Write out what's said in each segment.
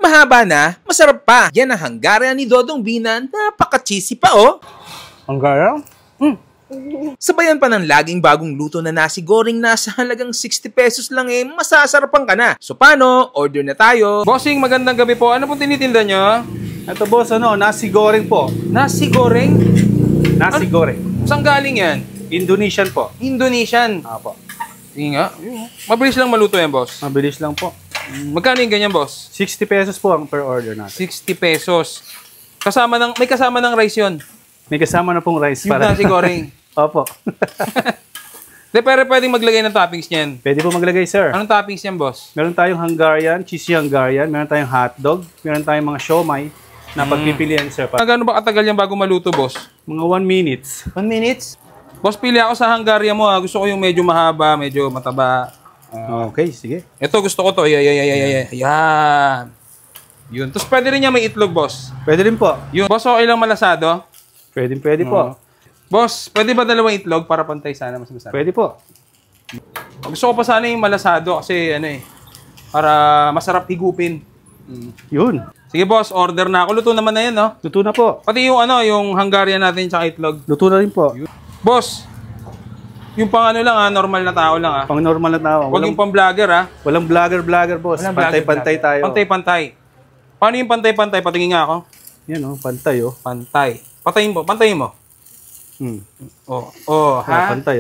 Mahaba na, masarap pa. Yan ang Hungarian ni Dodong B na napaka-cheesy pa oh. Hungarian? Sabayan pa ng laging bagong luto na nasi goreng na sa halagang 60 pesos lang eh, masasarapan ka na. So paano? Order na tayo. Bossing, magandang gabi po. Ano pong tinitinda nyo? Ito boss, nasi goreng po. Nasi goreng? Nasi goreng. Saan galing yan? Indonesian po. Indonesian? Apo. Sige nga. Mabilis lang maluto yan, boss. Mabilis lang po. Magkano yung ganyan, boss? 60 pesos po ang per order natin. 60 pesos. May kasama ng rice yun. May kasama na pong rice Yung para. nasi goreng. Opo. Pero pwedeng maglagay ng toppings niyan. Pwede po maglagay, sir. Anong toppings niyan, boss? Meron tayong Hungarian, cheesy Hungarian, meron tayong hotdog, meron tayong mga siomai na pagpipilian, sir. Gano'n ba katagal yan bago maluto, boss? Mga 1 minutes. 1 minutes? Boss, pili ako sa Hungarian mo ha. Gusto ko yung medyo mahaba, medyo mataba. Okay, sige. Ito gusto ko to. Yan. Yun. Tapos pwede rin niya may itlog, boss. Pwede rin po. Yun. Boss, okay lang malasado? Pwede po. Boss, pwede ba dalawang itlog para pantay sana mas masarap? Pwede po. Gusto ko pa sana yung malasado kasi para masarap higupin. Yun. Sige boss, order na ako. Luto naman na yan, no? Luto na po. Pati yung Hungarian natin tsaka itlog. Luto na rin po. Boss, yung pang lang normal na tao lang Pang normal na tao. Huwag yung pang vlogger Walang vlogger boss. Pantay-pantay tayo. Pantay-pantay. Paano yung pantay-pantay? Patingin nga ako. Yan pantay Pantay. Pantayin mo. Ha? Pantay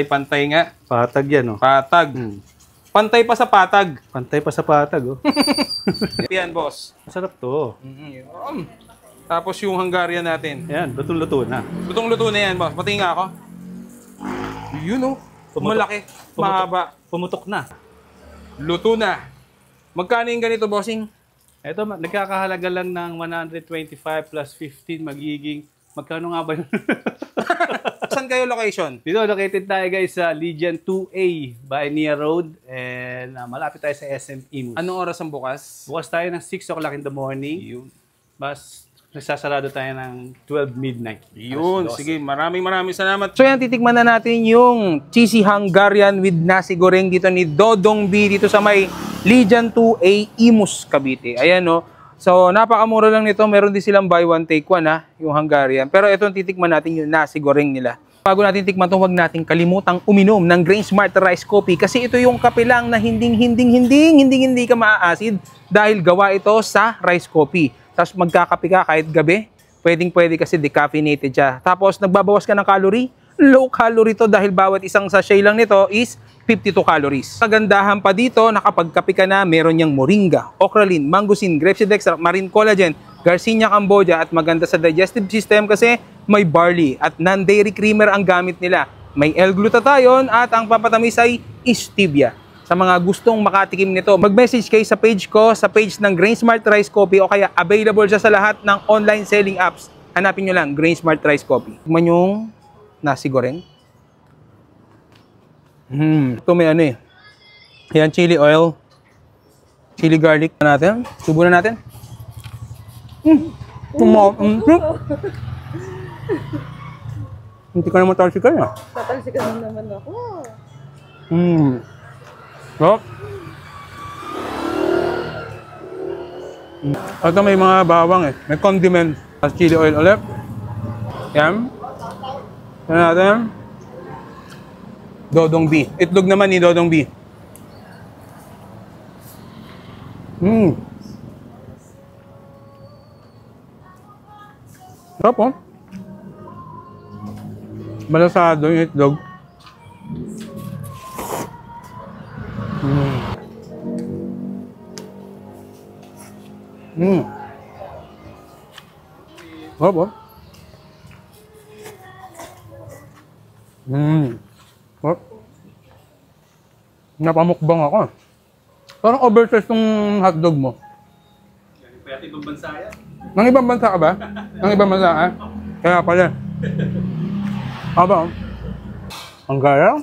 Pantay nga. Patag yan Patag. Pantay pa sa patag. Pantay pa sa patag Yan, boss. Masarap to. Tapos yung Hungarian natin. Yan, lutong-luto na. Lutong-luto na yan, boss. Patingin nga ako. Yun malaki. Mahaba. Pumutok na. Luto na. Magkano yung ganito, bossing? Ito, nagkakahalaga lang ng 125 plus 15 magiging... Magkano nga ba yun? Saan kayo location? Dito, located tayo guys sa Legion 2A, Baenia Road. And malapit tayo sa SM Imus. Anong oras ang bukas? Bukas tayo ng 6 o'clock in the morning. Bas, nagsasarado tayo ng 12 midnight. Yun, sige. Maraming salamat. So yan, titikman na natin yung cheesy Hungarian with nasi goreng dito ni Dodong B dito sa may Legion 2A, Imus, Cavite. Ayan So, napakamura lang nito. Meron din silang buy one, take one yung Hungarian. Pero ito titikman natin yung nasi goreng nila. Bago natin tikman ito, huwag natin kalimutang uminom ng Grain Smart Rice Coffee. Kasi ito yung kape lang na hindi ka maaasid dahil gawa ito sa rice coffee. Tapos magkakape ka kahit gabi. Pwede kasi decaffeinated siya. Tapos nagbabawas ka ng calorie. Low calorie to dahil bawat isang sachet lang nito is 52 calories. Kagandahan pa dito, nakapagkape ka na, meron niyang moringa, okralin, mangosteen, grape seed extract, marine collagen, Garcinia cambogia at maganda sa digestive system kasi may barley at non-dairy creamer ang gamit nila. May L-glutathione at ang papatamis ay stevia. Sa mga gustong makatikim nito, mag-message kayo sa page ko, sa page ng Grain Smart Rice Coffee o kaya available siya sa lahat ng online selling apps. Hanapin nyo lang, Grain Smart Rice Coffee. Tikman yung nasi goreng. Ito may Ayan, chili oil. Chili garlic natin. Subo na natin. Hindi ka naman talsikan Tatalsikan naman ako. So, ito may mga bawang may condiment. Chili oil ulit. Yan. Yan natin. Dodong B. Itlog naman ni Dodong B. Sarap malasado yung itlog. Sarap Sarap. Napamukbang ako. Parang oversize yung hotdog mo. Kaya ibang bansa yan. Nang ibang bansa ka ba? Nang ibang bansa ka? Kaya pala. Aba. Ang gaya?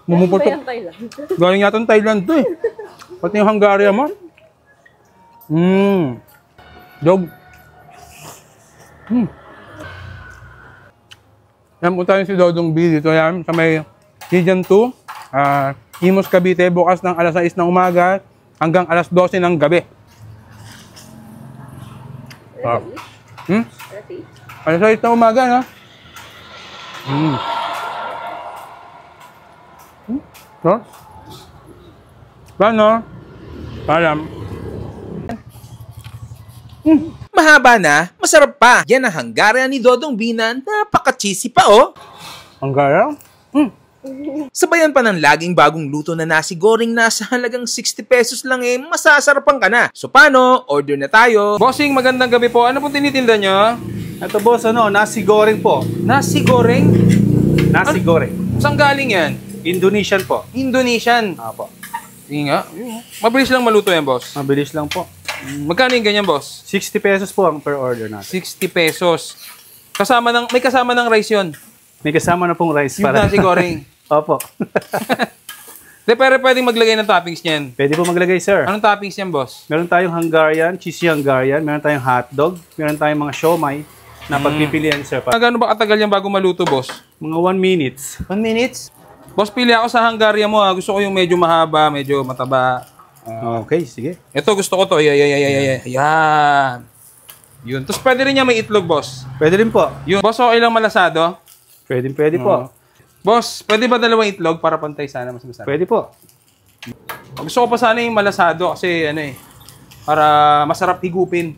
Mumuputok. Galing yata ng Thailand to Pati yung Hungarian mo. Dog. Yan po tayo si Dodong B dito yan sa may Legion 2. Imus Cavite bukas ng alas 6 ng umaga hanggang alas 12 ng gabi. Ah. Alas 6 na umaga, no? So? Paano? Palam. Mahaba na, masarap pa. Yan ang Hungarian ni Dodong Binan, napaka-cheesy pa oh. Ang gaya? Sabayan pa ng laging bagong luto na nasi goreng na sa halagang 60 pesos lang eh, masasarapan ka na. So paano? Order na tayo. Bossing, magandang gabi po. Ano pong tinitinda nyo? Ito boss, nasi goreng po. Nasi goreng? Nasi goreng. Saan galing yan? Indonesian po. Indonesian. Apo. Sige nga. Mabilis lang maluto yan, boss. Mabilis lang po. Magkano yung ganyan, boss? 60 pesos po ang per order natin. 60 pesos. May kasama ng rice yun. May kasama na pong rice Yung nasi goreng. Opo. Pero pwedeng maglagay ng toppings niyan. Pwede po maglagay, sir. Anong toppings niyan, boss? Meron tayong Hungarian, cheesy Hungarian, meron tayong hotdog, meron tayong mga siomai na pagpipilian, sir. Gano'n ba katagal yan bago maluto, boss? Mga 1 minutes. 1 minutes? Boss, pili ako sa Hungarian mo. Gusto ko yung medyo mahaba, medyo mataba. Okay, sige. Ito, gusto ko to. Yan. Yun. Tapos pwede rin niya may itlog, boss. Pwede rin po. Yun. Boss, okay lang malasado? Pwede po. Boss, pwede ba dalawang itlog para pantay sana mas masarap? Pwede po. Gusto ko pa sana yung malasado kasi para masarap higupin.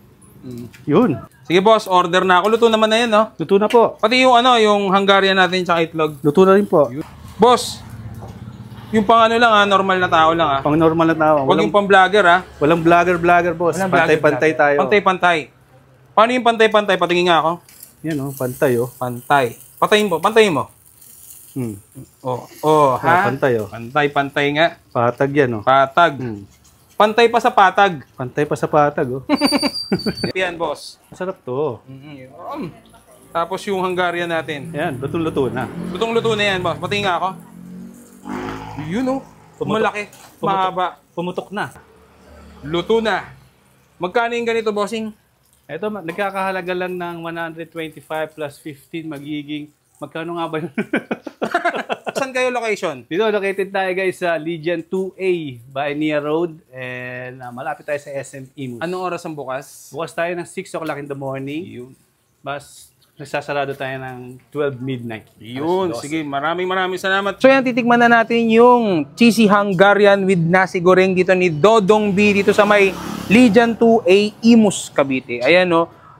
Yun. Sige boss, order na ako. Luto naman na yan, no? Luto na po. Pati yung Hungarian natin tsaka itlog. Luto na rin po. Boss, yung pang lang normal na tao lang Pang normal na tao. Huwag yung pang vlogger Walang vlogger boss. Pantay-pantay tayo. Pantay-pantay. Paano yung pantay-pantay? Patingin nga ako. Yan pantay Pantay. Pantayin mo. Ha? Pantay Pantay nga. Patag yan Patag. Pantay pa sa patag. Pantay pa sa patag Yan, boss. Masarap to. Tapos yung Hungarian natin. Yan, lutong-luto na. Lutong-luto na yan, boss. Patingin nga ako. Yun malaki. Mahaba. Pumutok na. Luto na. Magkano yung ganito, bossing? Ito, nagkakahalaga lang ng 125 plus 15 magiging... Magkano nga ba yun? Saan kayo location? Dito, located tayo guys sa Legion 2A, Baenia Road. And malapit tayo sa SM Imus. Anong oras ang bukas? Bukas tayo ng 6 o'clock in the morning. Bas, nagsasarado tayo ng 12 midnight. Yun, sige. Maraming salamat. So yan, titikman na natin yung cheesy Hungarian with nasi goreng dito ni Dodong B dito sa may Legion 2A, Imus, Cavite. Ayan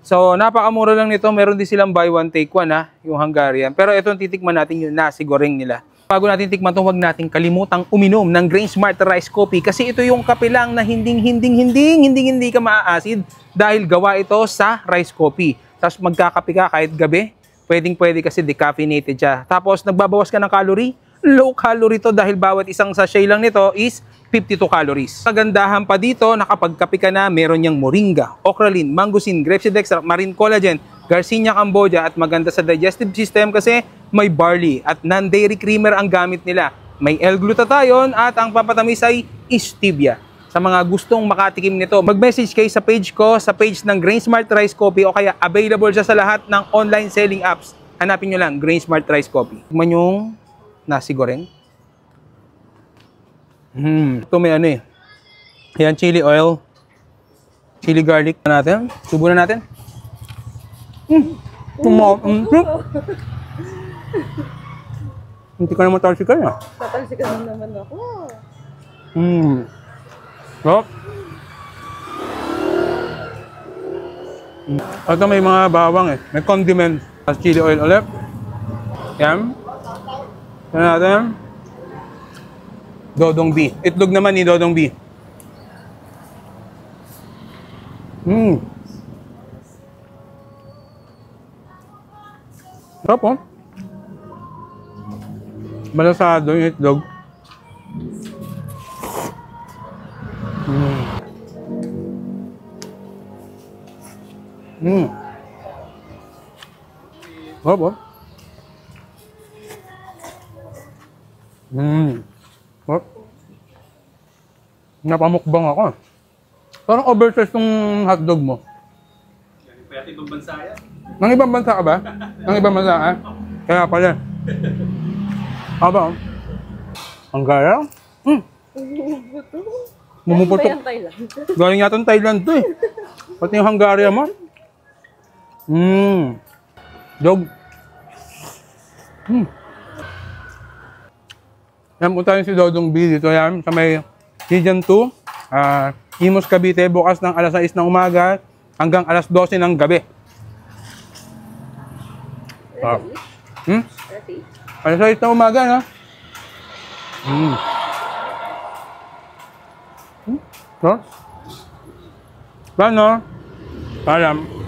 So, napakamura lang nito. Meron din silang buy one, take one yung Hungarian. Pero itong titikman natin yung nasi goreng nila. Bago natin tikman ito, huwag natin kalimutang uminom ng Grain Smart Rice Coffee kasi ito yung kape lang na hindi ka maaasid dahil gawa ito sa rice coffee. Tapos magkakape ka kahit gabi, pwede kasi decaffeinated siya. Tapos nagbabawas ka ng calorie, low calorie to dahil bawat isang sachet lang nito is 52 calories. Kagandahan pa dito, nakapagkape ka na, meron niyang moringa, ocralin, mangosteen, grape seed extract, marine collagen, Garcinia cambogia at maganda sa digestive system kasi may barley at non-dairy creamer ang gamit nila. May L-glutathione at ang papatamis ay stevia. Sa mga gustong makatikim nito, mag-message kayo sa page ko, sa page ng Grain Smart Rice Coffee o kaya available siya sa lahat ng online selling apps. Hanapin nyo lang, Grain Smart Rice Coffee. Tignan yung nasi goreng. Ito may Ayan, chili oil. Chili garlic natin. Subo na natin. Hindi ka naman talsikan Tatalsikan naman ako. Oh. Ito may mga bawang May condiment. Chili oil ulit. Yan. Yan natin. Dodong B. Itlog naman ni Dodong B. Sarap Malasado yung itlog. Sarap Sarap. Napamukbang ako. Parang oversize tong hotdog mo. Kaya ibang bansa yan. Nang ibang bansa ka ba? Nang ibang bansa ka? Kaya pala. Aba. Ang gaya? Mumuputok. Ano ba yung Thailand? Galing yata ng Thailand to eh. Pati yung Hungaria mo. Dog. Yan po tayo si Dodong B dito yan sa may Region 2. Imus Cavite bukas ng alas 6 ng umaga hanggang alas 12 ng gabi. Alas 6 ng umaga, no? So? Paano? Paalam.